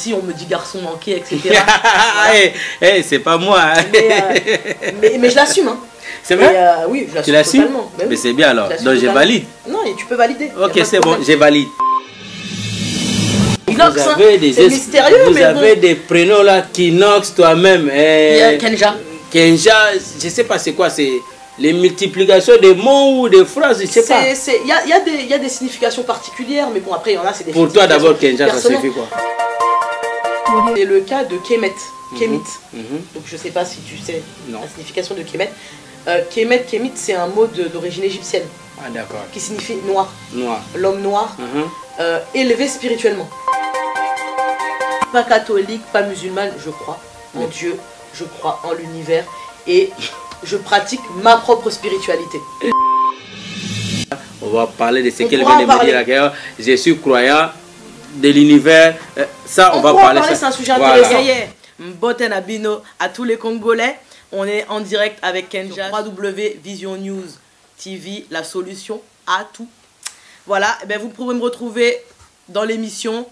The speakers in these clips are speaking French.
aussi on me dit garçon manqué, etc. Voilà. C'est pas moi. Hein. Mais je l'assume. Hein. C'est vrai? Oui, je l'assume. Tu l'assumes? Totalement. Mais c'est bien alors. Donc je valide. Non, et tu peux valider. Ok, c'est bon, je valide. Inox, c'est mystérieux, vous mais avez bon. des prénoms là, Kinox toi-même. Il y a Kenja. Kenja, je sais pas c'est quoi, c'est les multiplications des mots ou des phrases, je sais pas. Il y a des significations particulières, mais bon, après, il y en a, c'est des Pour toi d'abord, Kenja, ça signifie quoi? C'est le cas de Kemet. Kemit. Donc je sais pas si tu sais non. La signification de Kemet. Kemit, c'est un mot d'origine égyptienne. Ah d'accord. Qui signifie noir. Noir. L'homme noir, élevé spirituellement. Pas catholique, pas musulmane, je crois en Dieu, je crois en l'univers et je pratique ma propre spiritualité. On va parler de ce qu'elle vient de me dire. Je suis croyant de l'univers. Ça, on va parler. C'est un sujet intéressant. Mboten Abino à tous les Congolais. On est en direct avec Kenja. www Vision News TV, la solution à tout. Voilà, et bien vous pouvez me retrouver dans l'émission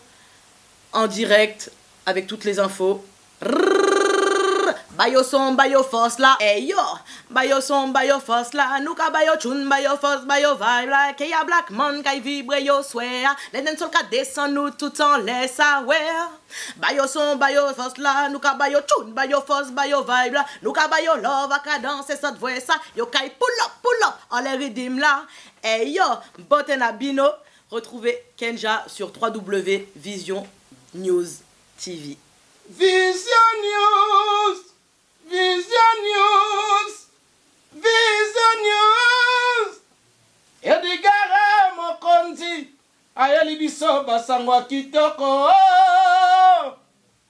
en direct avec toutes les infos. Bayo son, bayo force là, hey yo. Bayo son, bayo force là, nous ka bayo tune, bayo force, bayo vibe là. Qu'il y a black man qui vibre yo swear. Les danseurs qui descendent nous tout en laisse aware. Bayo son, bayo force là, nous ka bayo tune, bayo force, bayo vibe là. Nous ka bayo love à ka danser cette voix ça. Yo kai pull up, en les rythmes là. Hey yo, Mboten Abino. Retrouvez Kenja sur www Vision News TV. Vision News! Vision News! Vision News! Edigara mokonzi ayeli biso basangwa kitoko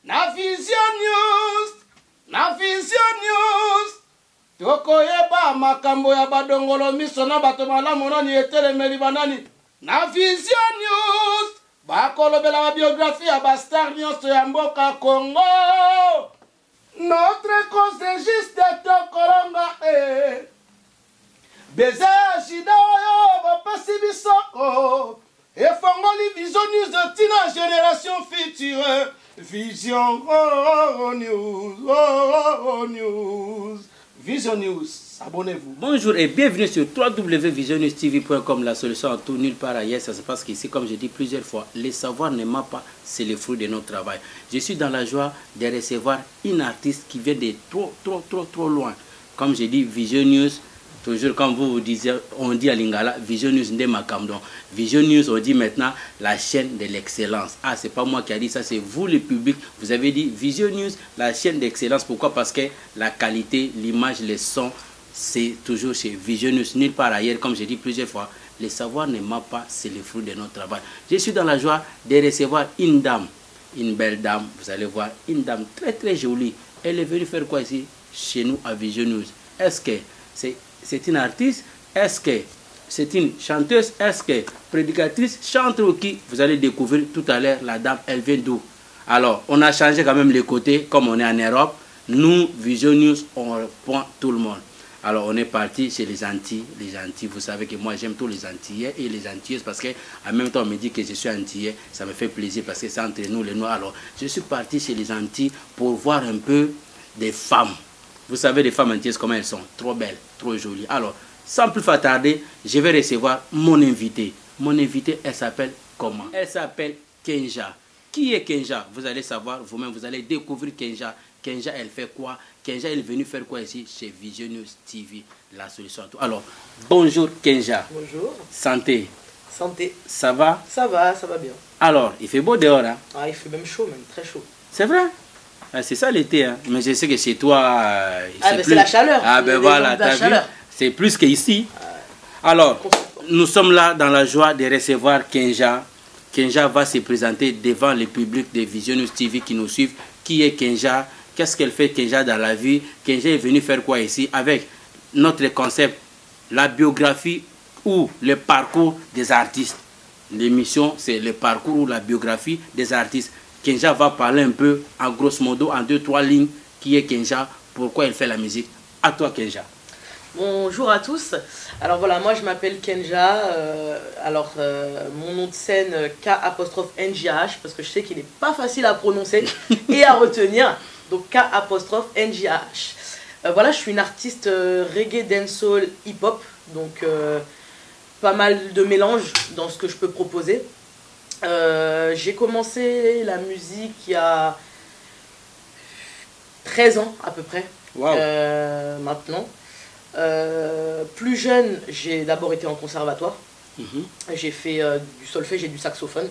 na Vision News! Na Vision News! Tokoyeba makambo ya badongolo miso na bato malamu nani etelemeli banani na Vision News! Bakolobela la biographie à Bastar nyonso ya mboka Congo. Notre cause est juste de Tokolonga Beza Shida yo bapasi bisoko. Et fongoli Vision News de Tina Génération Future. Vision News. Vision News. Abonnez-vous. Bonjour et bienvenue sur www.visionnewstv.com, la solution en tout, nulle part ailleurs. Ça se passe qu'ici, comme je dis plusieurs fois, le savoir ne ment pas, c'est le fruit de notre travail. Je suis dans la joie de recevoir une artiste qui vient de trop loin. Comme je dis, Vision News, toujours comme vous disiez, on dit à Lingala, Vision News n'est ma camdon. Vision News, on dit maintenant la chaîne de l'excellence. Ah, c'est pas moi qui a dit ça, c'est vous le public. Vous avez dit Vision News, la chaîne d'excellence. Pourquoi? Parce que la qualité, l'image, le son, c'est toujours chez Vision News, nulle part ailleurs. Comme j'ai dit plusieurs fois, le savoir ne ment pas, c'est le fruit de notre travail. Je suis dans la joie de recevoir une dame, une belle dame. Vous allez voir, une dame très jolie. Elle est venue faire quoi ici, chez nous à Vision News? Est-ce que c'est une artiste? Est-ce que c'est une chanteuse? Est-ce que prédicatrice? Chante ou qui? Vous allez découvrir tout à l'heure. La dame, elle vient d'où? Alors, on a changé quand même les côtés, comme on est en Europe. Nous, Vision News, on reprend tout le monde. Alors on est parti chez les Antilles. Les Antilles, vous savez que moi j'aime tous les Antillais et les Antillaises parce qu'en même temps on me dit que je suis Antillais. Ça me fait plaisir parce que c'est entre nous les Noirs. Alors je suis parti chez les Antilles pour voir un peu des femmes. Vous savez les femmes antillaises comment elles sont. Trop belles, trop jolies. Alors sans plus tarder, je vais recevoir mon invité. Mon invité, elle s'appelle comment? Elle s'appelle Kenja. Qui est Kenja? Vous allez savoir vous-même, vous allez découvrir Kenja. Kenja, elle fait quoi? Kenja, elle est venue faire quoi ici chez Vision News TV, la solution à tout. Alors, bonjour Kenja. Bonjour. Santé. Santé. Ça va? Ça va bien. Alors, il fait beau dehors, hein? Ah, il fait même chaud, même très chaud. C'est vrai? Ah, c'est ça l'été, hein? Mais je sais que chez toi... c'est la chaleur. Ah ben voilà, t'as vu? C'est plus qu'ici. Alors, nous sommes là dans la joie de recevoir Kenja. Kenja va se présenter devant le public de Vision News TV qui nous suivent. Qui est Kenja? Qu'est-ce qu'elle fait Kenja dans la vie? Kenja est venue faire quoi ici? Avec notre concept, la biographie ou le parcours des artistes. L'émission, c'est le parcours ou la biographie des artistes. Kenja va parler un peu, en grosso modo, en 2-3 lignes, qui est Kenja, pourquoi elle fait la musique. À toi Kenja. Bonjour à tous. Alors voilà, moi je m'appelle Kenja. Mon nom de scène K'_NJH parce que je sais qu'il n'est pas facile à prononcer et à retenir. Donc K'_NJH. Voilà, je suis une artiste reggae, dancehall, hip-hop. Donc pas mal de mélange dans ce que je peux proposer. J'ai commencé la musique il y a 13 ans à peu près. Wow. Maintenant. Plus jeune, j'ai d'abord été en conservatoire. J'ai fait du solfège et du saxophone.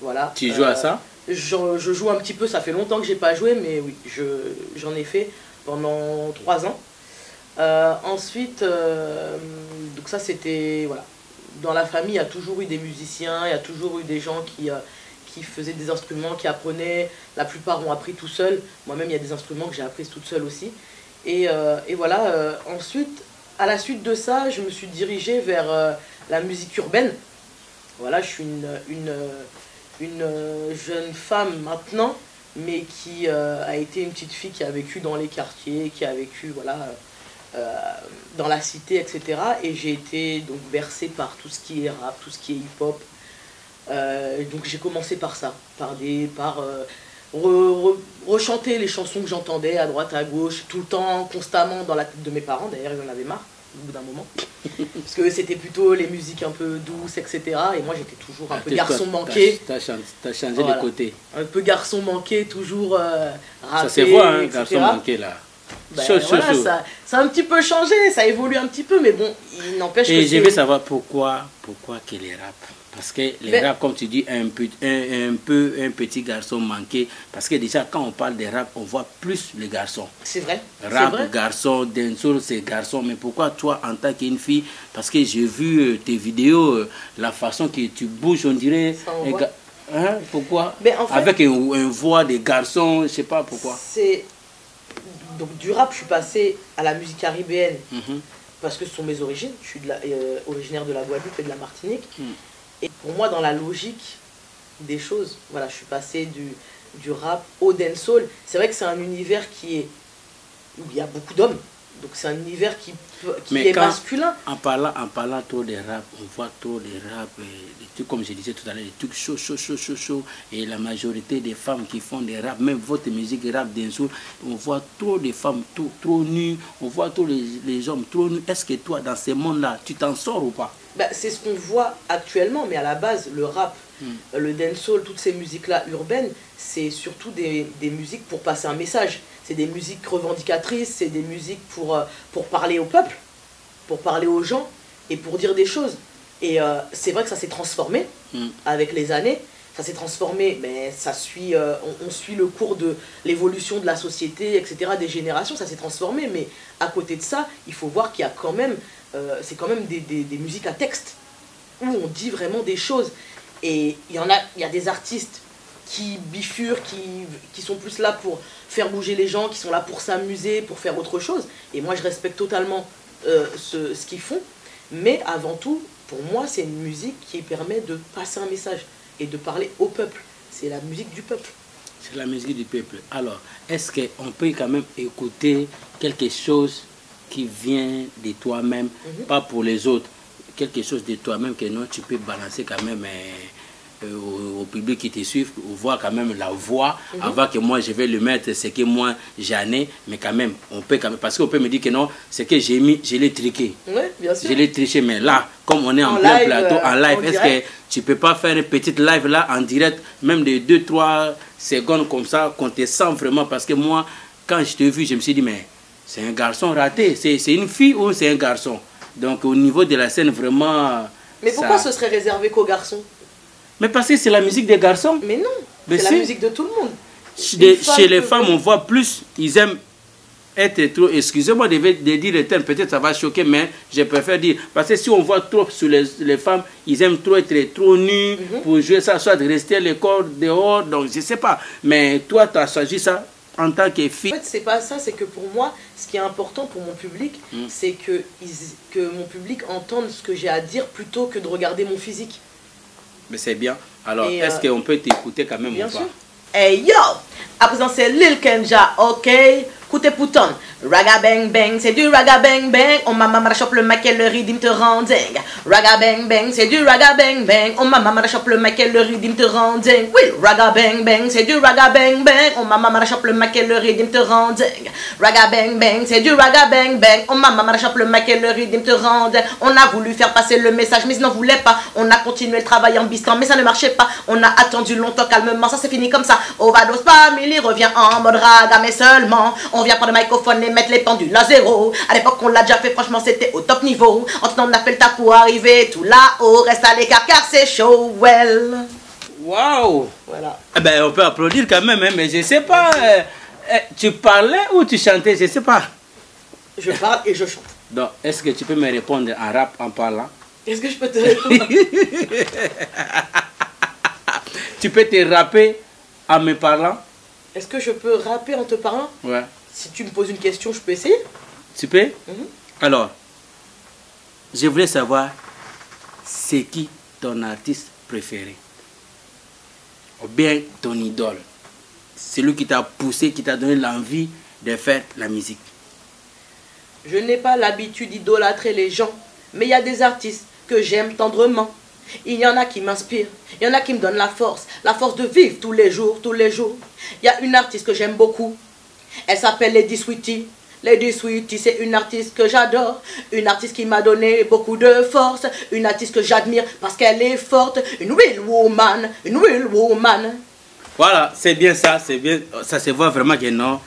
Voilà. Tu joues à ça? Je joue un petit peu, ça fait longtemps que j'ai pas joué, mais oui, j'en ai fait pendant 3 ans. Ensuite, donc ça c'était, voilà. Dans la famille, il y a toujours eu des musiciens, il y a toujours eu des gens qui faisaient des instruments, qui apprenaient. La plupart ont appris tout seul. Moi-même, il y a des instruments que j'ai appris toute seule aussi. Et voilà, ensuite, à la suite de ça, je me suis dirigée vers la musique urbaine. Voilà, je suis une jeune femme maintenant, mais qui a été une petite fille qui a vécu dans les quartiers, qui a vécu voilà, dans la cité, etc. Et j'ai été donc bercée par tout ce qui est rap, tout ce qui est hip-hop. Donc j'ai commencé par ça, par rechanter les chansons que j'entendais à droite, à gauche, tout le temps, constamment dans la tête de mes parents. D'ailleurs, ils en avaient marre au bout d'un moment. Parce que c'était plutôt les musiques un peu douces, etc. Et moi, j'étais toujours un peu garçon manqué. T'as changé voilà. de côté. Un peu garçon manqué, toujours rappé, ça se voit, hein, etc. garçon manqué là. Ben, voilà, ça a un petit peu changé, ça évolue un petit peu, mais bon, il n'empêche que... Et je veux savoir pourquoi que les rap. Parce que les rap, comme tu dis, un petit garçon manqué. Parce que déjà, quand on parle de rap, on voit plus les garçons. C'est vrai. Rap, garçon, dancehall, c'est garçon. Mais pourquoi toi, en tant qu'une fille, parce que j'ai vu tes vidéos, la façon que tu bouges, on dirait... Hein, pourquoi en fait, avec une voix de garçon, je sais pas pourquoi. Donc du rap, je suis passé à la musique caribéenne. Parce que ce sont mes origines. Je suis originaire de la Guadeloupe et de la Martinique. Et pour moi, dans la logique des choses, voilà, je suis passé du rap au dancehall. C'est vrai que c'est un univers où il y a beaucoup d'hommes. Donc c'est un univers qui est masculin. En parlant trop de rap, on voit trop de rap, des trucs, comme je disais tout à l'heure, des trucs chaud. Et la majorité des femmes qui font des rap, même votre musique rap dancehall, on voit trop de femmes trop nues, on voit tous les hommes trop nus. Est-ce que toi, dans ce monde-là, tu t'en sors ou pas? C'est ce qu'on voit actuellement, mais à la base, le rap, le dancehall, toutes ces musiques-là urbaines, c'est surtout des musiques pour passer un message. C'est des musiques revendicatrices, c'est des musiques pour parler au peuple, pour parler aux gens et pour dire des choses. Et c'est vrai que ça s'est transformé avec les années. Ça s'est transformé, mais ça suit, on suit le cours de l'évolution de la société, etc., des générations. Ça s'est transformé, mais à côté de ça, il faut voir qu'il y a quand même, c'est quand même des musiques à texte où on dit vraiment des choses. Et il y a des artistes qui bifurent, qui sont plus là pour faire bouger les gens, qui sont là pour s'amuser, pour faire autre chose. Et moi, je respecte totalement ce qu'ils font. Mais avant tout, pour moi, c'est une musique qui permet de passer un message et de parler au peuple. C'est la musique du peuple. C'est la musique du peuple. Alors, est-ce qu'on peut quand même écouter quelque chose qui vient de toi-même, pas pour les autres, quelque chose de toi-même que non, tu peux balancer quand même au public qui te suit, voir quand même la voix, avant que moi je vais le mettre, c'est que moi j'en ai, mais quand même, on peut quand même, parce qu'on peut me dire que non, c'est que j'ai mis, je l'ai triqué. Oui, bien sûr. Je l'ai triché, mais là, comme on est en plein plateau, en live, est-ce que tu peux pas faire une petite live là, en direct, même de 2-3 secondes comme ça, qu'on te sent vraiment, parce que moi, quand je t'ai vu, je me suis dit, mais c'est un garçon raté, c'est une fille ou c'est un garçon? Donc au niveau de la scène, vraiment... Mais pourquoi ce serait réservé qu'aux garçons? Mais parce que c'est la musique des garçons. Mais non, c'est la musique de tout le monde. Chez les femmes, on voit plus, ils aiment être trop, excusez-moi de dire le terme, peut-être ça va choquer, mais je préfère dire, parce que si on voit trop sur les femmes, ils aiment trop être trop nus pour jouer ça, soit de rester le corps dehors, donc je sais pas. Mais toi, tu as choisi ça en tant que fille. En fait, c'est pas ça, c'est que pour moi, ce qui est important pour mon public, c'est que mon public entende ce que j'ai à dire plutôt que de regarder mon physique. Mais c'est bien. Alors, est-ce qu'on peut t'écouter quand même ou pas? Bien sûr. Hey yo! À présent, c'est Lil Kenja, ok? Écoutez pouton, raga bang bang, c'est du raga bang bang. On m'a maman chope le mic et le rythme te rend dingue. Raga bang bang, c'est du raga bang bang. On m'a maman chope le mic et le rythme te rend dingue. Oui, raga bang bang, c'est du raga bang bang. On m'a maman chope le mic et le rythme te rend dingue. Raga bang bang, c'est du raga bang bang. On m'a maman chope le mic et le rythme te rend dingue. On a voulu faire passer le message, mais ils n'en voulaient pas. On a continué le travail en bistant, mais ça ne marchait pas. On a attendu longtemps calmement, ça c'est fini comme ça. Overdose Family revient en mode raga, mais seulement on vient prendre le microphone et mettre les pendules à zéro. À l'époque on l'a déjà fait, franchement c'était au top niveau. En temps on a fait le tas pour arriver tout là-haut. Reste à l'écart car c'est chaud, well. Waouh. Voilà. Eh ben, on peut applaudir quand même, hein, mais je sais pas, tu parlais ou tu chantais, je sais pas. Je parle et je chante. Donc, est-ce que tu peux me répondre en rap en parlant? Est-ce que je peux te répondre? Tu peux te rapper en me parlant? Est-ce que je peux rapper en te parlant? Ouais. Si tu me poses une question, je peux essayer. Tu peux? Alors, je voulais savoir, c'est qui ton artiste préféré? Ou bien ton idole? Celui qui t'a poussé, qui t'a donné l'envie de faire la musique. Je n'ai pas l'habitude d'idolâtrer les gens, mais il y a des artistes que j'aime tendrement. Il y en a qui m'inspirent, il y en a qui me donnent la force de vivre tous les jours, tous les jours. Il y a une artiste que j'aime beaucoup, elle s'appelle Lady Sweetie. Lady Sweetie, c'est une artiste que j'adore, une artiste qui m'a donné beaucoup de force, une artiste que j'admire parce qu'elle est forte, une real woman, une real woman. Voilà, c'est bien ça, c'est bien, ça se voit vraiment que non.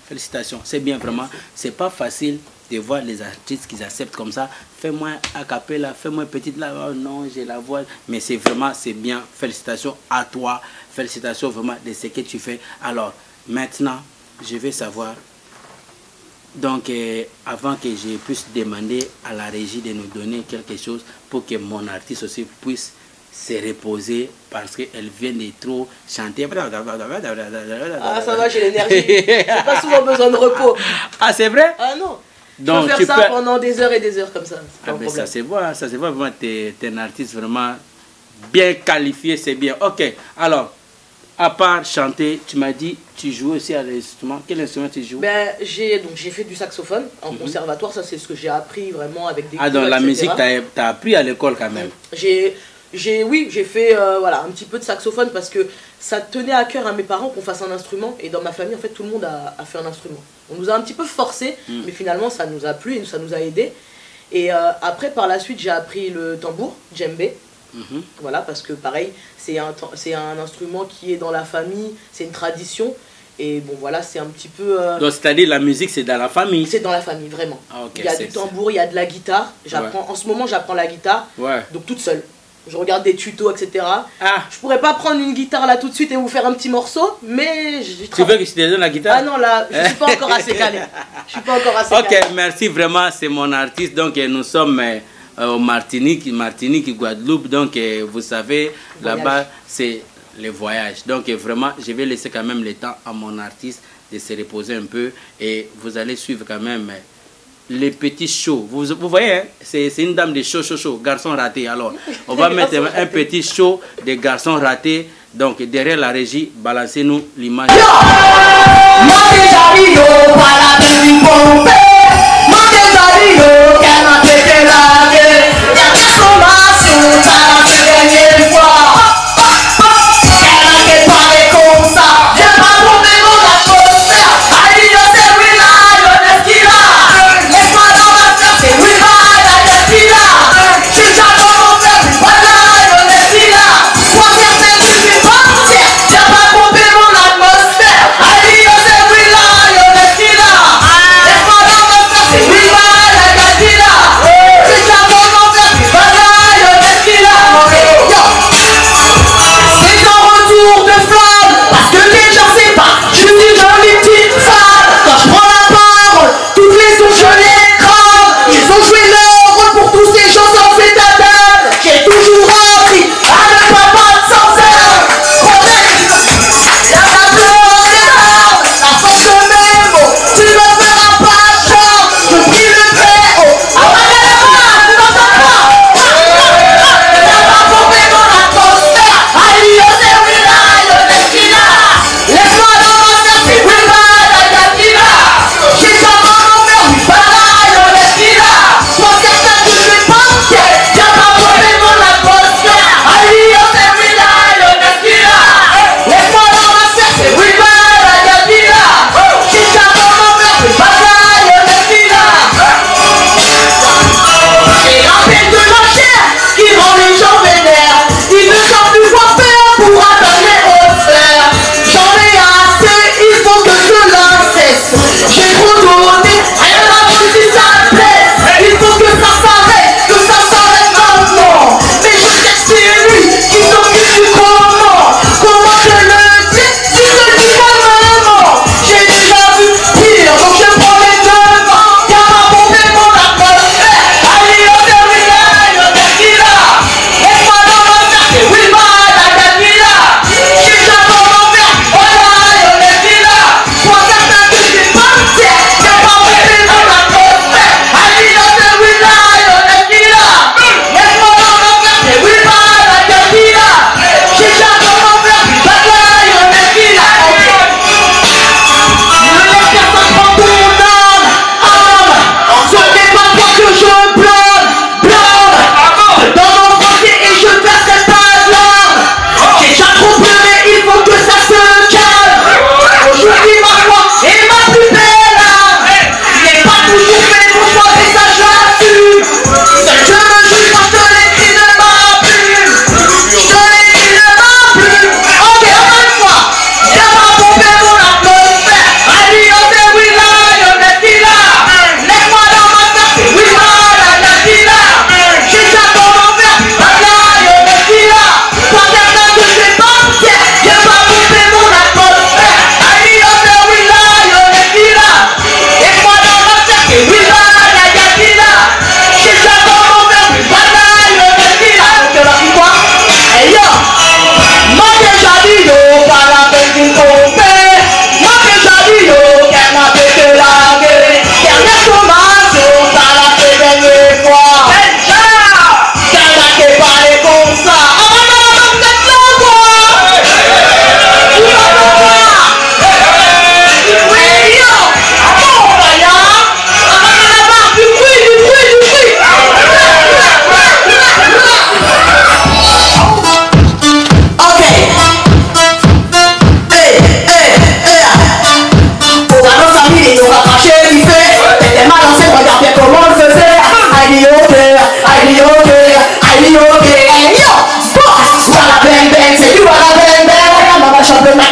Félicitations, c'est bien vraiment, c'est pas facile de voir les artistes qui acceptent comme ça. Fais-moi a cappella, fais-moi petite là, oh non, j'ai la voix. Mais c'est vraiment, c'est bien. Félicitations à toi. Félicitations vraiment de ce que tu fais. Alors, maintenant, je vais savoir. Donc, avant que je puisse demander à la régie de nous donner quelque chose pour que mon artiste aussi puisse se reposer parce qu'elle vient de trop chanter. Ah, ça va, j'ai l'énergie. J'ai pas souvent besoin de repos. Ah, c'est vrai? Ah non. Donc, je peux faire ça pendant des heures et des heures comme ça. Ah ben ça se voit vraiment, tu es un artiste vraiment bien qualifié, c'est bien. Ok, alors, à part chanter, tu m'as dit, tu joues aussi à l'instrument. Quel instrument tu joues? Ben, j'ai fait du saxophone en conservatoire, ça c'est ce que j'ai appris vraiment avec des cours, donc la etc. musique, tu as appris à l'école quand même? Oui, j'ai fait voilà, un petit peu de saxophone parce que ça tenait à cœur à mes parents qu'on fasse un instrument. Et dans ma famille, en fait, tout le monde a fait un instrument. On nous a un petit peu forcé, mais finalement, ça nous a plu et ça nous a aidés. Et après, par la suite, j'ai appris le tambour, djembé. Voilà, parce que pareil, c'est un instrument qui est dans la famille, c'est une tradition. Et bon, voilà, c'est un petit peu... Donc, c'est-à-dire la musique, c'est dans la famille? C'est dans la famille, vraiment. Ah, okay, il y a du tambour, il y a de la guitare. En ce moment, j'apprends la guitare, donc toute seule. Je regarde des tutos, etc. Ah. Je pourrais pas prendre une guitare là tout de suite et vous faire un petit morceau, mais... Tu veux que je te donne la guitare? Ah non, là, je suis pas encore assez calé. Je suis pas encore assez calé. Ok, merci vraiment, c'est mon artiste. Donc, nous sommes au Martinique, Guadeloupe. Donc, vous savez, là-bas, c'est le voyage. Donc, vraiment, je vais laisser quand même le temps à mon artiste de se reposer un peu. Et vous allez suivre quand même... les petits shows, vous voyez, hein? C'est une dame de show, garçon raté. Alors, on va mettre un petit show de garçon raté. Donc, derrière la régie, balancez-nous l'image.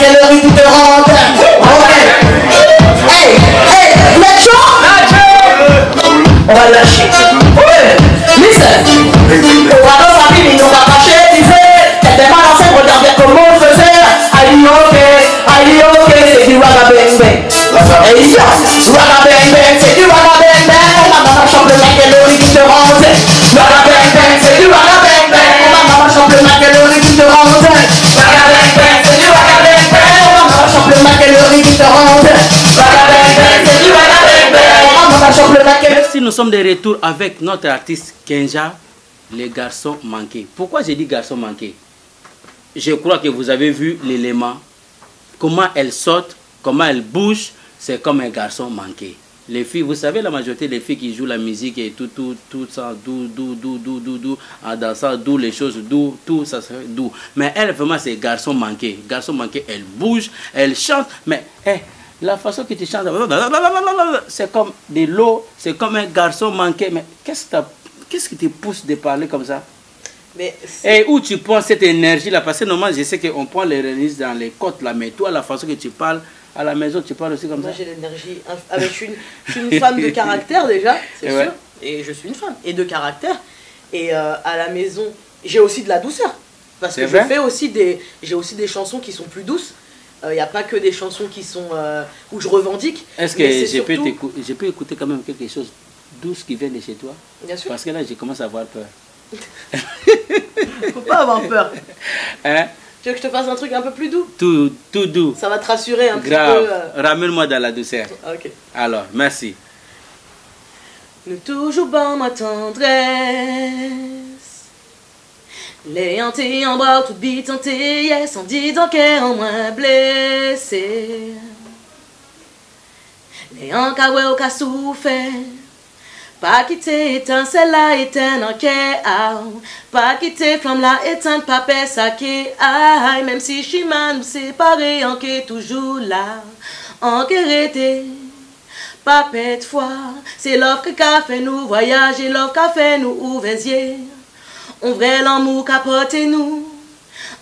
et le rythme te rentre. Hey, hey, vous êtes chaud? On va lâcher. Listen. On va dans sa ville, ils n'ont pas marché, disait. T'étais mal enceinte, regardez comment on faisait. Aïe, ok, c'est du raga bang bang. Et yo, raga bang bang, c'est du raga bang bang. On va dans la chambre, le mec et le rythme te rentre. Raga bang bang, c'est du raga bang bang. On va dans la chambre, le mec et le rythme te rentre. Raga bang bang, c'est du raga bang bang. On va dans la chambre, le mec et le rythme te rentre. Raga bang bang, c'est du raga bang bang. On va dans la chambre, le mec et le... Si nous sommes de retour avec notre artiste Kenja, les garçons manqués. Pourquoi j'ai dit garçons manqués? Je crois que vous avez vu l'élément. Comment elle saute, comment elle bouge, c'est comme un garçon manqué. Les filles, vous savez, la majorité des filles qui jouent la musique et tout ça, doux, en dansant, doux, les choses, doux, tout ça, c'est doux. Mais elle, vraiment, c'est garçon manqué. Garçon manqué, elle bouge, elle chante, mais la façon que tu chantes, c'est comme de l'eau, c'est comme un garçon manqué. Mais qu'est-ce qui te pousse de parler comme ça? Et où tu prends cette énergie-là? Parce que normalement, je sais qu'on prend les releases dans les côtes, là, mais toi, la façon que tu parles, à la maison, tu parles aussi comme ça? Moi, j'ai l'énergie. Je suis une femme de caractère déjà, c'est sûr. Et je suis une femme et de caractère. Et à la maison, j'ai aussi de la douceur. Parce que j'ai aussi des chansons qui sont plus douces. Il n'y a pas que des chansons qui sont où je revendique. Est-ce que je peux écouter quand même quelque chose douce qui vient de chez toi? Bien sûr. Parce que là, je commence à avoir peur. Faut pas avoir peur. Hein? Tu veux que je te fasse un truc un peu plus doux? Tout doux. Ça va te rassurer un Grave. petit peu. Ramène-moi dans la douceur. Ok. Alors, merci. Nous toujours bon ma tendresse. Les hantés en bras, tout bite en yes, on dit donc qu'elle en moins blessé. Les hancaoué au cas souffert. Pas quitter étincelle là, éteindre en quai, pas quitter flamme là, éteindre pas ça qui aïe, même si je suis mal séparé, en quai toujours là, en quai rété, pas de foi, c'est l'offre qui a fait nous voyager, l'offre qui a fait nous ouvriers, on vrai l'amour capote nous,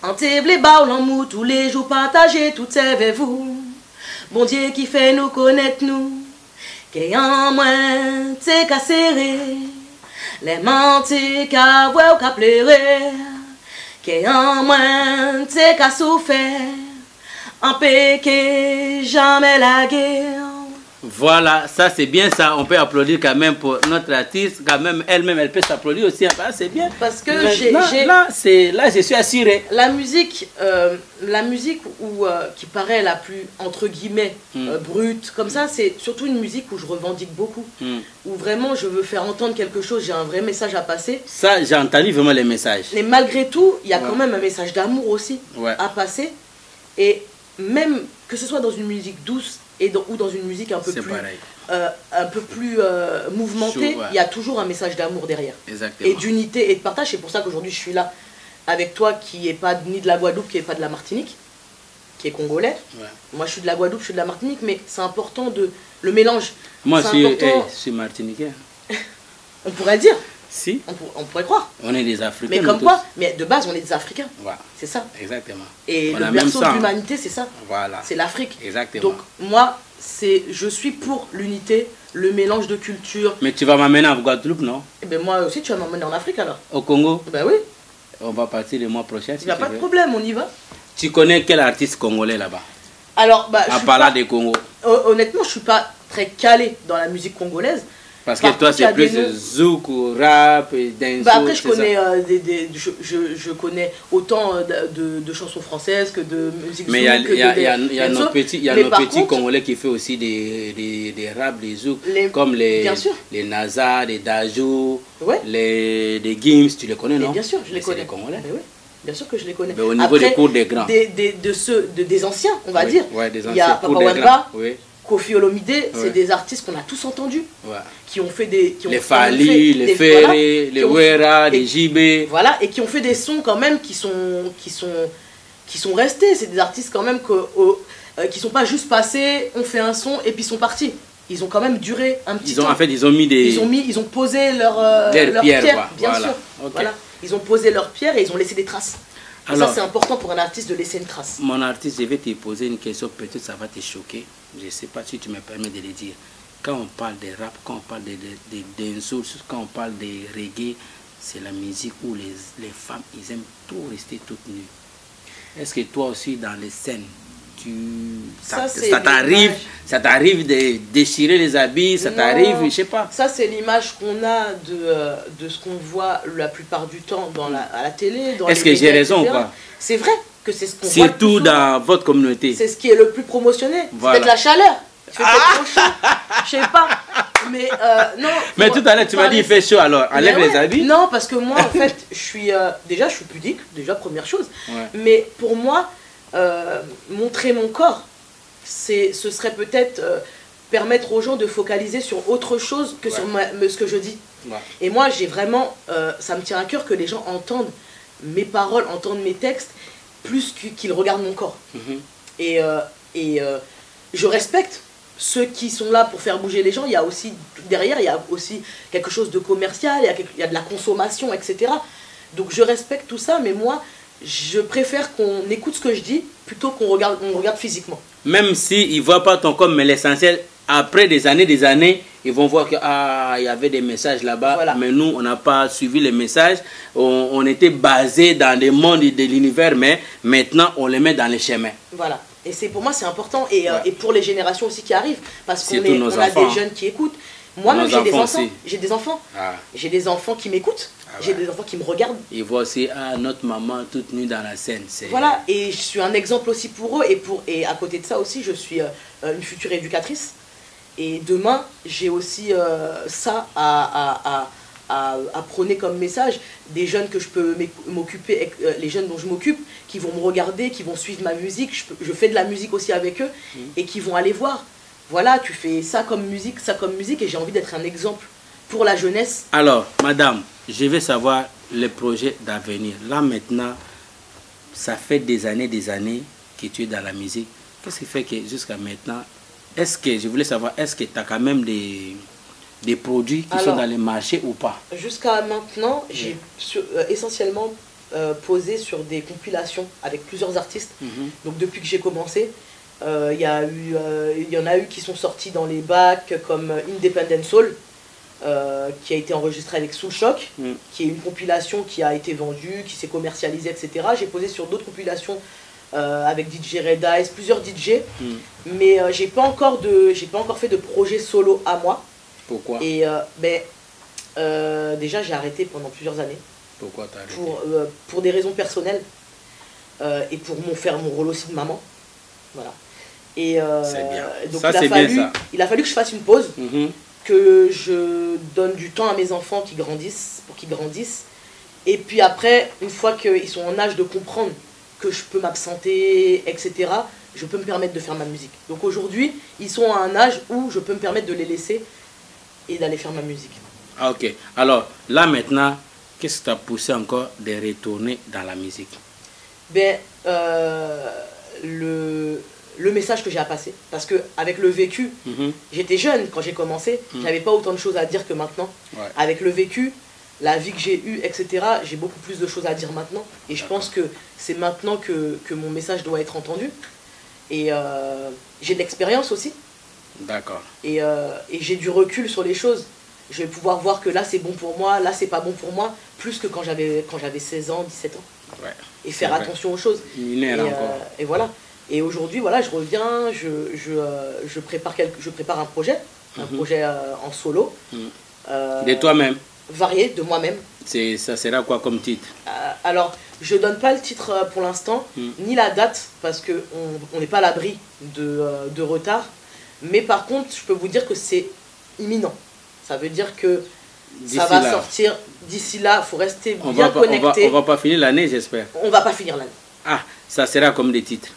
en table les bas l'amour tous les jours partager tout avec vous, bon Dieu qui fait nous connaître nous. Qui en moins t'es qu'à serrer, les mentis qu'à voir ou qu'à pleurer, qui en moins t'es qu'à souffrir, en péché jamais la guerre. Voilà, ça c'est bien ça. On peut applaudir quand même pour notre artiste. Quand même, elle-même, elle peut s'applaudir aussi. C'est bien. Parce que là, je suis assuré. La musique qui paraît la plus, entre guillemets, brute, comme ça, c'est surtout une musique où je revendique beaucoup. Où vraiment, je veux faire entendre quelque chose, j'ai un vrai message à passer. Ça, j'ai entendu vraiment les messages. Mais malgré tout, il y a quand même un message d'amour aussi à passer. Et même que ce soit dans une musique douce, ou dans une musique un peu plus mouvementée, il y a toujours un message d'amour derrière. Exactement. Et d'unité et de partage. C'est pour ça qu'aujourd'hui je suis là avec toi qui n'est pas ni de la Guadeloupe, qui n'est pas de la Martinique, qui est congolais. Moi je suis de la Guadeloupe, je suis de la Martinique, mais c'est important le mélange. Moi je suis martiniquais. On pourrait dire. Si. On pourrait croire. On est des Africains. Mais comme quoi? Mais de base, on est des Africains. Voilà. C'est ça. Exactement. Et le berceau de l'humanité, c'est ça. Voilà. C'est l'Afrique. Exactement. Donc, moi, je suis pour l'unité, le mélange de cultures. Mais tu vas m'amener en Guadeloupe, non? Eh bien, moi aussi, tu vas m'emmener en Afrique alors. Au Congo? Ben oui. On va partir le mois prochain. Il n'y a pas de problème, on y va. Tu connais quel artiste congolais là-bas? Alors, en parlant des Congo. Honnêtement, je ne suis pas très calé dans la musique congolaise. Parce que toi, c'est plus zouk ou rap et dancehall. Après, je connais, je connais autant de chansons françaises que de musique zouk. Mais il y a nos petits Congolais qui font aussi des rap, des zouk, comme les Naza, les Dajou, les Gims, tu les connais, non? Bien sûr, je les connais. Les Congolais. Oui, bien sûr que je les connais. Mais au niveau des cours des grands. Des anciens, on va dire. Des anciens. Il y a Papa Wemba. Oui. Kofi Olomide, c'est des artistes qu'on a tous entendus, qui ont fait des... les Fali, les Ferré, les Wera, les JB. Voilà, et qui ont fait des sons quand même qui sont restés. C'est des artistes quand même qui sont pas juste passés, on fait un son et puis ils sont partis. Ils ont quand même duré un petit temps. En fait, ils ont mis des... Ils ont posé leur pierre, bien sûr. Okay. Voilà. Ils ont posé leur pierre et ils ont laissé des traces. Alors, ça, c'est important pour un artiste de laisser une trace. Mon artiste, je vais te poser une question, peut-être ça va te choquer. Je ne sais pas si tu me permets de le dire. Quand on parle de rap, quand on parle de dancehall, quand on parle de reggae, c'est la musique où les femmes, ils aiment tout rester toutes nues. Est-ce que toi aussi, dans les scènes, ça t'arrive de déchirer les habits, ça t'arrive, je sais pas. Ça, c'est l'image qu'on a de ce qu'on voit la plupart du temps à la télé. Est-ce que j'ai raison ou pas? C'est vrai que c'est ce qu'on voit. Surtout dans votre communauté. C'est ce qui est le plus promotionné. Voilà. C'est peut-être la chaleur. Il fait trop chaud. Je sais pas. Mais non. Mais tout à l'heure, tu m'as dit il fait chaud, alors enlève les habits. Non, parce que moi, en fait, je suis pudique, déjà, première chose. Ouais. Mais pour moi, montrer mon corps, ce serait peut-être permettre aux gens de focaliser sur autre chose que sur ce que je dis. Ouais. Et moi, j'ai vraiment, ça me tient à cœur que les gens entendent mes paroles, entendent mes textes, plus qu'ils regardent mon corps. Et je respecte ceux qui sont là pour faire bouger les gens. Il y a aussi, derrière, il y a aussi quelque chose de commercial, il y a de la consommation, etc. Donc je respecte tout ça, mais moi, je préfère qu'on écoute ce que je dis plutôt qu'on regarde physiquement. Même s'ils ne voient pas ton corps, mais l'essentiel, après des années, ils vont voir qu'il y avait des messages là-bas. Voilà. Mais nous, on n'a pas suivi les messages. On était basé dans des mondes de l'univers, mais maintenant, on les met dans les chemins. Voilà. Et pour moi, c'est important. Et pour les générations aussi qui arrivent. Parce qu'on a des jeunes qui écoutent. Moi-même, j'ai des enfants. J'ai des enfants. J'ai des enfants qui m'écoutent. J'ai des enfants qui me regardent. Ils voient aussi notre maman toute nue dans la scène. Voilà, et je suis un exemple aussi pour eux. Et à côté de ça aussi, je suis une future éducatrice. Et demain, j'ai aussi ça à prôner comme message. Des jeunes que je peux m'occuper, les jeunes dont je m'occupe, qui vont me regarder, qui vont suivre ma musique. Je fais de la musique aussi avec eux et qui vont aller voir. Voilà, tu fais ça comme musique, et j'ai envie d'être un exemple pour la jeunesse. Alors, madame, je veux savoir les projets d'avenir. Là, maintenant, ça fait des années que tu es dans la musique. Qu'est-ce qui fait que jusqu'à maintenant, je voulais savoir, est-ce que tu as quand même des produits qui sont dans les marchés ou pas? Jusqu'à maintenant, j'ai essentiellement posé sur des compilations avec plusieurs artistes. Donc, depuis que j'ai commencé, il y en a eu qui sont sortis dans les bacs comme Independent Soul, qui a été enregistré avec Soul Shock, qui est une compilation qui a été vendue, qui s'est commercialisée, etc. J'ai posé sur d'autres compilations avec DJ Red Eyes, plusieurs DJ, mais j'ai pas encore fait de projet solo à moi. Pourquoi? Et déjà j'ai arrêté pendant plusieurs années. Pourquoi t'as arrêté? Pour des raisons personnelles et pour faire mon rôle aussi de maman. Voilà. Et donc ça, il a fallu que je fasse une pause, que je donne du temps à mes enfants pour qu'ils grandissent. Et puis après, une fois qu'ils sont en âge de comprendre que je peux m'absenter, etc., je peux me permettre de faire ma musique. Donc aujourd'hui, ils sont à un âge où je peux me permettre de les laisser et d'aller faire ma musique. Ah, ok. Alors là maintenant, qu'est-ce qui t'a poussé encore de retourner dans la musique? Le message que j'ai à passer. Parce qu'avec le vécu, j'étais jeune quand j'ai commencé, j'avais pas autant de choses à dire que maintenant. Ouais. Avec le vécu, la vie que j'ai eue, etc., j'ai beaucoup plus de choses à dire maintenant. Et je pense que c'est maintenant que mon message doit être entendu. Et j'ai de l'expérience aussi. D'accord. Et j'ai du recul sur les choses. Je vais pouvoir voir que là c'est bon pour moi, là c'est pas bon pour moi, plus que quand j'avais 16 ans, 17 ans. Ouais. Et faire attention aux choses. Et voilà. Et aujourd'hui, voilà, je reviens, je prépare un projet, en solo. De toi-même? Varié, de moi-même. Ça sera quoi comme titre? Alors, je donne pas le titre pour l'instant, ni la date, parce qu'on n'est pas à l'abri de retard. Mais par contre, je peux vous dire que c'est imminent. Ça veut dire que ça va sortir d'ici là, il faut rester bien connecté. On va pas finir l'année, j'espère. On va pas finir l'année. Ah, ça sera comme des titres?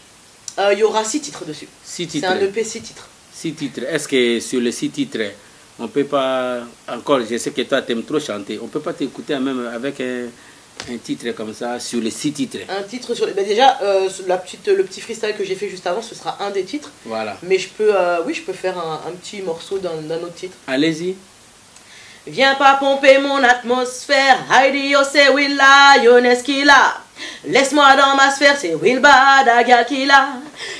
Il y aura 6 titres dessus. 6 titres. C'est un EP 6 titres. 6 titres. Est-ce que sur les 6 titres, on peut pas... Encore, je sais que toi, tu aimes trop chanter. On peut pas t'écouter même avec un titre comme ça, sur les 6 titres? Un titre sur les... déjà, le petit freestyle que j'ai fait juste avant, ce sera un des titres. Voilà. Mais je peux, je peux faire un petit morceau d'un autre titre. Allez-y. Viens pas pomper mon atmosphère. Heidi, yo, c'est oui, lioness killer. Laisse-moi dans ma sphère, c'est Wilbad Agal qui l'a.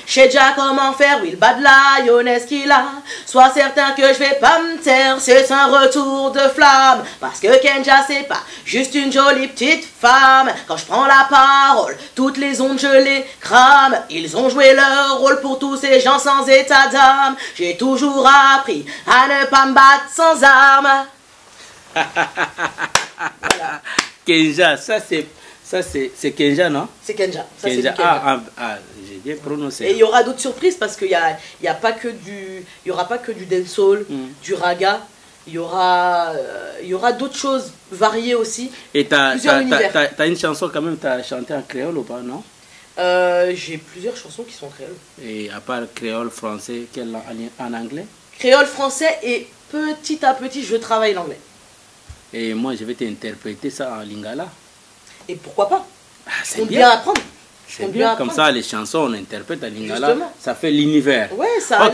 J'sais déjà comment faire, Wilbad Lioness qui l'a. Sois certain que je vais pas me taire, c'est un retour de flamme. Parce que Kenja c'est pas juste une jolie petite femme. Quand je prends la parole, toutes les ondes je les crame. Ils ont joué leur rôle pour tous ces gens sans état d'âme. J'ai toujours appris à ne pas me battre sans armes. Voilà. Kenja, ça c'est Kenja, non? C'est Kenja. Ça, Kenja. Kenja. J'ai bien prononcé. Et il y aura d'autres surprises parce qu'il y a pas que du, il y aura pas que du dancehall, du raga. Il y aura d'autres choses variées aussi. Et t'as une chanson quand même, t'as chanté en créole ou pas, non? J'ai plusieurs chansons qui sont en créole. Et à part créole, français, quelle en anglais? Créole, français et petit à petit je travaille l'anglais. Et moi je vais t'interpréter ça en lingala. Et pourquoi pas? C'est bien apprendre. C'est bien, comme ça les chansons on interprète en lingala. Justement. Ça fait l'univers. Ouais, ça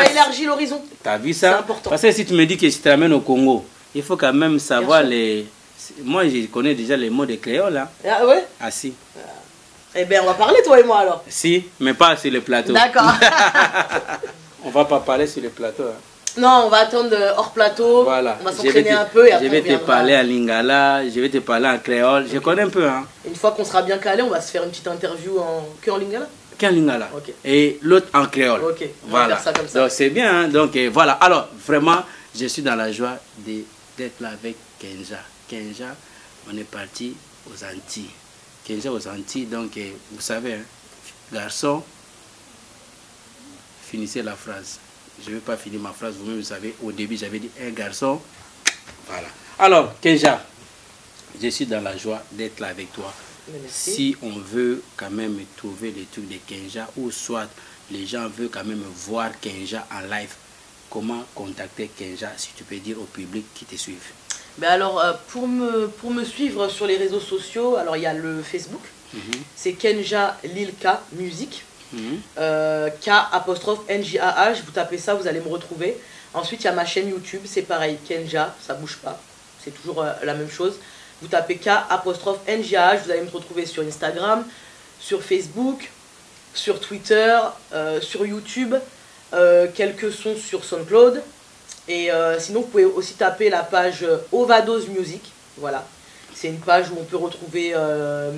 élargit l'horizon. T'as vu ça? C'est important. Parce que si tu me dis que je te ramène au Congo, il faut quand même savoir les... Moi je connais déjà les mots de créole. Hein. Ah ouais? Ah si. Eh bien on va parler toi et moi alors. Si, mais pas sur le plateau. D'accord. On va pas parler sur le plateau. Hein. Non, on va attendre hors plateau, voilà. On va s'entraîner un peu et après je vais te parler en lingala, je vais te parler en créole, je connais un peu. Hein. Une fois qu'on sera bien calé, on va se faire une petite interview en lingala. Qu'en lingala. Okay. Et l'autre en créole. Ok, on voilà. va faire ça comme ça. Donc c'est bien, hein. Donc voilà. Alors vraiment, je suis dans la joie d'être là avec Kenja. Kenja, on est parti aux Antilles. Kenja aux Antilles, donc vous savez, hein, garçon, finissez la phrase. Je ne vais pas finir ma phrase, vous-même vous savez, au début j'avais dit un garçon. Voilà. Alors, Kenja, je suis dans la joie d'être là avec toi. Merci. Si on veut quand même trouver les trucs de Kenja, ou soit les gens veulent quand même voir Kenja en live, comment contacter Kenja, si tu peux dire au public qui te suivent? Ben alors, pour me suivre sur les réseaux sociaux, alors il y a le Facebook, c'est Kenja Lilka Musique. K'_NJAH, vous tapez ça, vous allez me retrouver. Ensuite, il y a ma chaîne YouTube, c'est pareil, Kenja, ça bouge pas, c'est toujours la même chose. Vous tapez K'_NJAH, vous allez me retrouver sur Instagram, sur Facebook, sur Twitter, sur YouTube, quelques sons sur SoundCloud. Et sinon, vous pouvez aussi taper la page Overdose Music, voilà. C'est une page où on peut retrouver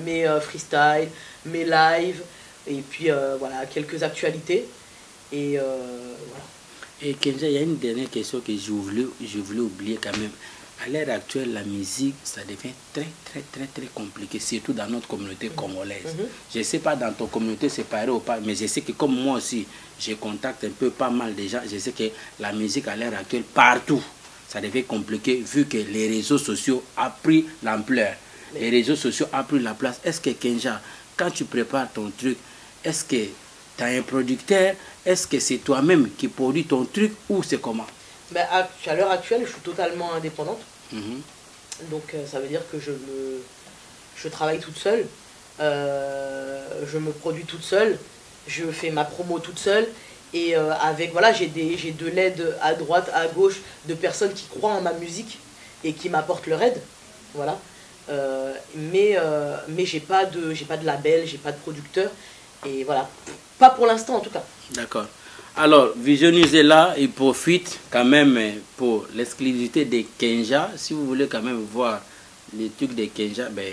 mes freestyles, mes lives, et puis voilà, quelques actualités. Et voilà. Et Kenja, il y a une dernière question que je voulais oublier quand même. À l'heure actuelle, la musique, ça devient très compliqué, surtout dans notre communauté congolaise. Je ne sais pas dans ton communauté c'est pareil ou pas, mais je sais que comme moi aussi, je contacte un peu pas mal de gens. Je sais que la musique à l'heure actuelle, partout, ça devient compliqué vu que les réseaux sociaux ont pris l'ampleur. Les réseaux sociaux ont pris la place. Est-ce que Kenja, quand tu prépares ton truc, est-ce que tu as un producteur? Est-ce que c'est toi-même qui produis ton truc ou c'est comment? Ben, à l'heure actuelle, je suis totalement indépendante. Donc ça veut dire que je travaille toute seule. Je me produis toute seule. Je fais ma promo toute seule. Et avec, voilà, j'ai de l'aide à droite, à gauche, de personnes qui croient en ma musique et qui m'apportent leur aide. Voilà. Mais j'ai pas de label, j'ai pas de producteur. Et voilà. Pas pour l'instant en tout cas. D'accord. Alors, Vision News est là, il profite quand même pour l'exclusivité de Kenja. Si vous voulez quand même voir les trucs de Kenja, ben,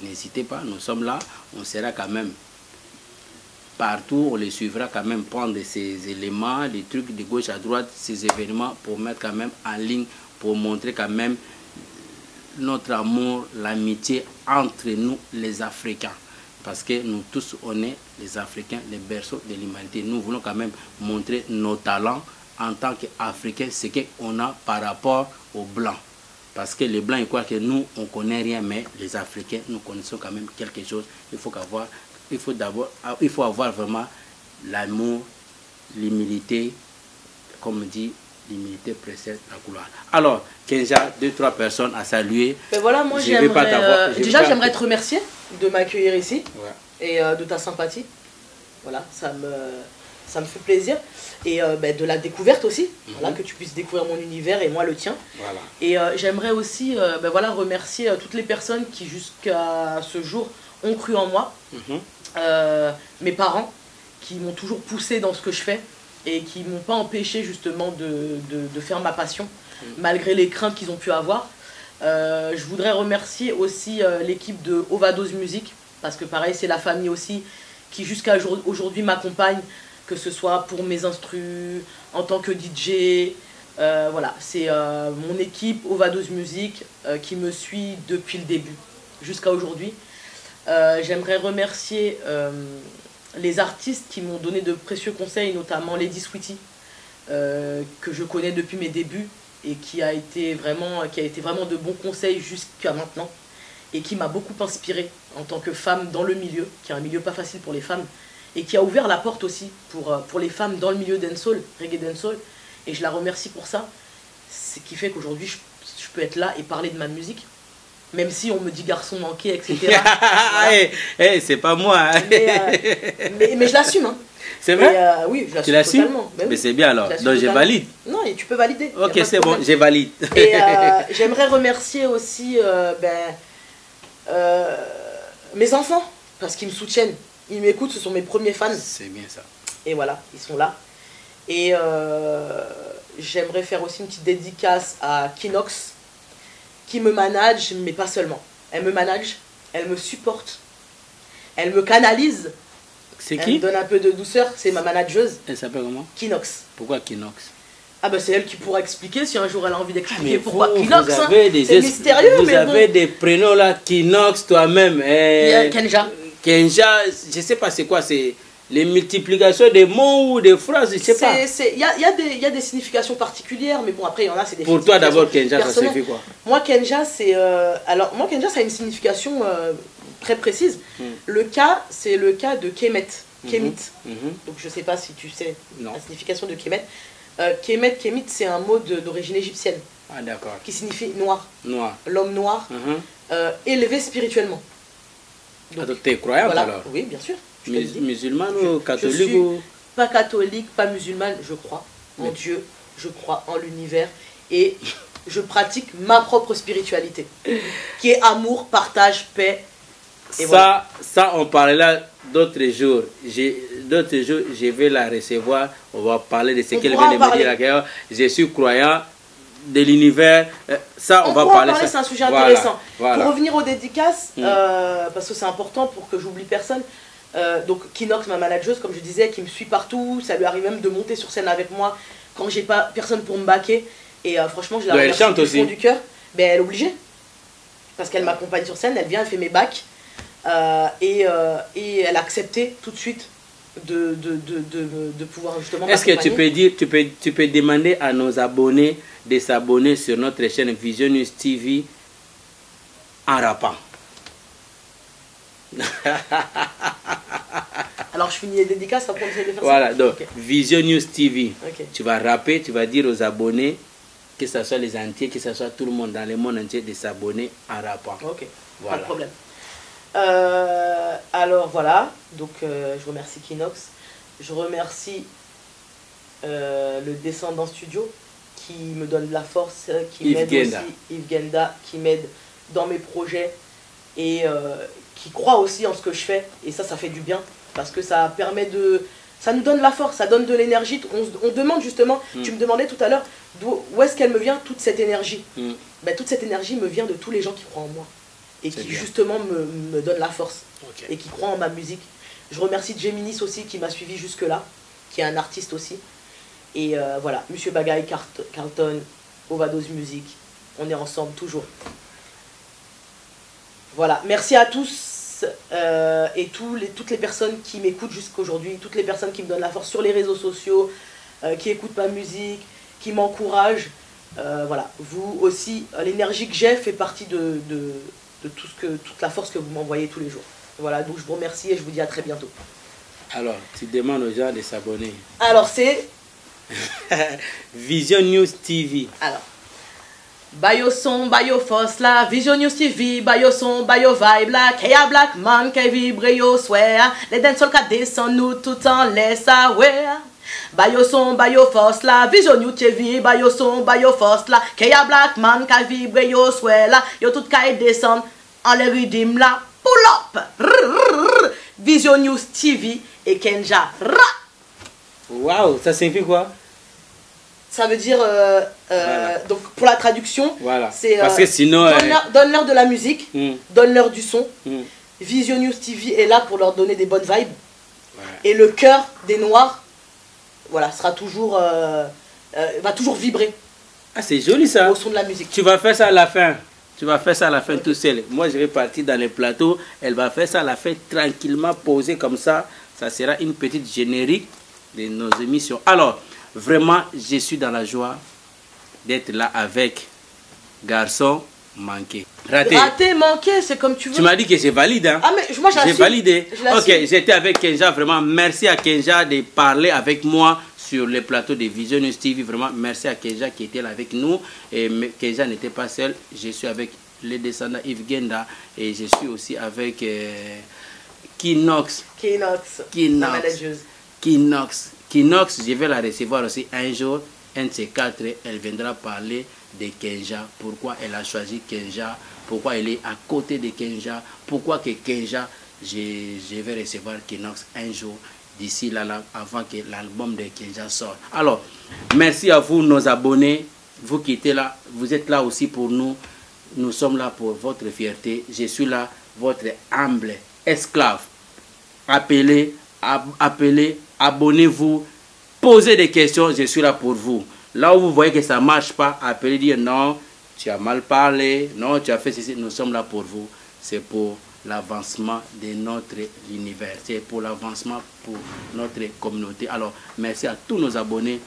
n'hésitez pas, nous sommes là. On sera quand même partout, on les suivra quand même, prendre ces éléments, les trucs de gauche à droite, ces événements pour mettre quand même en ligne, pour montrer quand même notre amour, l'amitié entre nous les Africains. Parce que nous tous, on est les Africains, les berceaux de l'humanité. Nous voulons quand même montrer nos talents en tant qu'Africains, ce qu'on a par rapport aux Blancs. Parce que les Blancs, ils croient que nous, on ne connaît rien, mais les Africains, nous connaissons quand même quelque chose. Il faut avoir vraiment l'amour, l'humilité, comme dit, l'humilité précède la gloire. Alors, Kenja, 2-3 personnes à saluer. Ben voilà, moi j'aimerais te remercier de m'accueillir ici, et de ta sympathie. Voilà, ça me fait plaisir. Et ben, de la découverte aussi, voilà, que tu puisses découvrir mon univers et moi le tien. Voilà. Et j'aimerais aussi ben, voilà, remercier toutes les personnes qui jusqu'à ce jour ont cru en moi. Mes parents qui m'ont toujours poussé dans ce que je fais et qui m'ont pas empêché justement de faire ma passion, malgré les craintes qu'ils ont pu avoir. Je voudrais remercier aussi l'équipe de Overdose Music, parce que pareil, c'est la famille aussi qui jusqu'à aujourd'hui m'accompagne, que ce soit pour mes instrus, en tant que DJ. Voilà, c'est mon équipe Overdose Music qui me suit depuis le début jusqu'à aujourd'hui. J'aimerais remercier les artistes qui m'ont donné de précieux conseils, notamment Lady Sweetie, que je connais depuis mes débuts et qui a été vraiment de bons conseils jusqu'à maintenant et qui m'a beaucoup inspirée en tant que femme dans le milieu, qui est un milieu pas facile pour les femmes et qui a ouvert la porte aussi pour les femmes dans le milieu dancehall, reggae dancehall, et je la remercie pour ça. Ce qui fait qu'aujourd'hui je peux être là et parler de ma musique, même si on me dit garçon manqué, etc. Voilà. Hey, c'est pas moi. Hein. Mais je l'assume. Hein. C'est vrai? Oui, je l'assume totalement. Mais oui, c'est bien alors. Donc je valide. Non, et tu peux valider. Ok, c'est bon, je valide. Et j'aimerais remercier aussi mes enfants, parce qu'ils me soutiennent. Ils m'écoutent, ce sont mes premiers fans. C'est bien ça. Et voilà, ils sont là. Et j'aimerais faire aussi une petite dédicace à Kinox, qui me manage, mais pas seulement. Elle me manage, elle me supporte, elle me canalise. C'est qui? Elle me donne un peu de douceur, c'est ma manageuse. Elle s'appelle comment? Kinox. Pourquoi Kinox? Ah bah c'est elle qui pourra expliquer si un jour elle a envie d'expliquer pourquoi Kinox. Vous avez c'est mystérieux, vous mais avez des prénoms là, Kinox toi-même. Il y a Kenja. Kenja, je sais pas c'est quoi, c'est les multiplications des mots ou des phrases, je sais pas. Il y a des significations particulières, mais bon après il y en a, c'est des Pour toi d'abord Kenja, ça signifie quoi? Moi Kenja c'est Kenja ça a une signification très précise. Le K c'est le K de Kemet. Kemit. Donc je sais pas si tu sais la signification de Kemet. Kemet, Kemit, c'est un mot d'origine égyptienne. Ah d'accord. Qui signifie noir. Noir. L'homme noir, élevé spirituellement. Donc tu es croyante voilà. Alors? Oui, bien sûr. Musulmane ou catholique? Je suis pas catholique, pas musulmane, je crois en Dieu, je crois en l'univers et je pratique ma propre spiritualité qui est amour, partage, paix. Et ça, on parlait là d'autres jours. Je vais la recevoir. On va parler de ce qu'elle vient de me dire. Je suis croyant de l'univers. Ça, on va parler. C'est un sujet intéressant. Voilà. Pour revenir aux dédicaces, parce que c'est important pour que j'oublie personne. Donc Kinox, ma manageuse, comme je disais, qui me suit partout. Ça lui arrive même de monter sur scène avec moi quand j'ai pas personne pour me backer. Et franchement, je la remercie du fond du cœur. Mais elle est obligée. Parce qu'elle m'accompagne sur scène, elle vient, elle fait mes bacs. Et elle a accepté tout de suite de pouvoir justement. Est-ce que tu peux dire, tu peux demander à nos abonnés de s'abonner sur notre chaîne Vision News TV en rappant? Alors je finis les dédicaces après on essaie de faire ça. Voilà, donc Vision News TV. Tu vas rapper, tu vas dire aux abonnés, que ce soit les entiers, que ce soit tout le monde dans le monde entier, de s'abonner en rappant. Ok, voilà. Pas de problème. Alors voilà, donc je remercie Kinox, je remercie le Descendant Studio qui me donne de la force, qui m'aide aussi, Yves Genda, qui m'aide dans mes projets et qui croit aussi en ce que je fais, et ça fait du bien parce que ça permet ça nous donne la force, ça donne de l'énergie. On demande justement, tu me demandais tout à l'heure où est-ce qu'elle me vient toute cette énergie. Ben, toute cette énergie me vient de tous les gens qui croient en moi et qui justement me donne la force et qui croit en ma musique. Je remercie Geminis aussi qui m'a suivi jusque là, qui est un artiste aussi. Et voilà, Monsieur Bagaille, Carlton, Overdose Music, on est ensemble toujours. Voilà, merci à tous et toutes les personnes qui m'écoutent jusqu'à aujourd'hui, toutes les personnes qui me donnent la force sur les réseaux sociaux, qui écoutent ma musique, qui m'encouragent. Voilà, vous aussi, l'énergie que j'ai fait partie de toute la force que vous m'envoyez tous les jours. Voilà, donc je vous remercie et je vous dis à très bientôt. Alors, tu demandes aux gens de s'abonner. Alors, c'est Vision News TV. Alors, Bayo son, bayo force la, Vision News TV, bayo son, bayo vibe la, Kaya Black Man, qui vibre yo swear, les dancehall ka descend nous tout en laisse away. Bayo son, bayo force la, Vision News TV, bayo son, bayo force la, Kaya Black Man, qui vibre yo swear la, yo tout ka descend en les rythmes la. pull up. Vision News TV et Kenja. Waouh, ça signifie quoi? Ça veut dire, voilà. donc pour la traduction, voilà. C'est parce que sinon... donne-leur de la musique, donne-leur du son. Vision News TV est là pour leur donner des bonnes vibes. Ouais. Et le cœur des Noirs, voilà, sera toujours, va toujours vibrer. Ah, c'est joli ça. Au son de la musique. Tu vas faire ça à la fin. Tu vas faire ça à la fin tout seul. Moi, je vais partir dans les plateaux. Elle va faire ça à la fin, tranquillement, posée comme ça. Ça sera une petite générique de nos émissions. Alors, vraiment, je suis dans la joie d'être là avec Garçon Manqué. Raté. Raté, manqué, c'est comme tu veux. Tu m'as dit que c'est valide, hein? Ah, mais moi, j'ai validé. Ok, suis. J'étais avec Kenja. Vraiment, merci à Kenja de parler avec moi sur le plateau de Vision News TV. Vraiment, merci à Kenja qui était là avec nous. Et Kenja n'était pas seul. Je suis avec les descendants Yves Genda. Et je suis aussi avec Kinox. Kinox, je vais la recevoir aussi un jour. Un de ces quatre, elle viendra parler de Kenja. Pourquoi elle a choisi Kenja? Pourquoi elle est à côté de Kenja? Pourquoi que Kenja, je vais recevoir Kinox un jour. D'ici là, avant que l'album de Kenja sorte. Alors, merci à vous, nos abonnés. Vous qui êtes là, vous êtes là aussi pour nous. Nous sommes là pour votre fierté. Je suis là, votre humble esclave. Appelez, abonnez-vous, posez des questions, je suis là pour vous. Là où vous voyez que ça ne marche pas, appelez, dire non, tu as mal parlé, non, tu as fait ceci. Nous sommes là pour vous. C'est pour l'avancement de notre univers, c'est pour l'avancement pour notre communauté. Alors, merci à tous nos abonnés.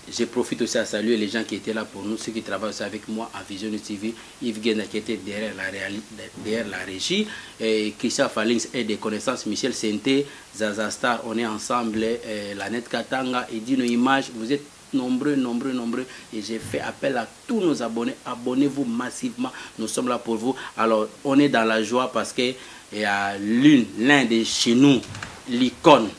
Je profite aussi à saluer les gens qui étaient là pour nous, ceux qui travaillent aussi avec moi à Vision News TV, Yves Genda qui était derrière la régie, et Christian Falings et des connaissances, Michel Senté, Zaza Star, on est ensemble, Lanette Katanga et Dino Image, vous êtes nombreux, et j'ai fait appel à tous nos abonnés. Abonnez-vous massivement, nous sommes là pour vous. Alors, on est dans la joie parce que il y a l'un de chez nous, l'icône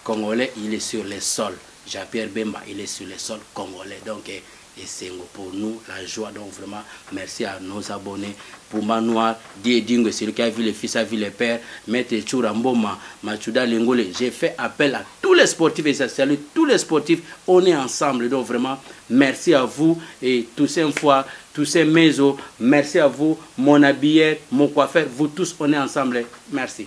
congolais, il est sur les sols. Jean-Pierre Bemba, il est sur les sols congolais. Donc, et c'est pour nous la joie. Donc, vraiment, merci à nos abonnés. Pouma Noir, Diedingue, c'est celui qui a vu les fils, a vu les pères. Maître Chouramboma, Machuda Lengole. J'ai fait appel à tous les sportifs et ça salue tous les sportifs. On est ensemble. Donc, vraiment, merci à vous. Et tous ces fois, tous ces maisons, merci à vous, mon habilleur, mon coiffeur. Vous tous, on est ensemble. Merci.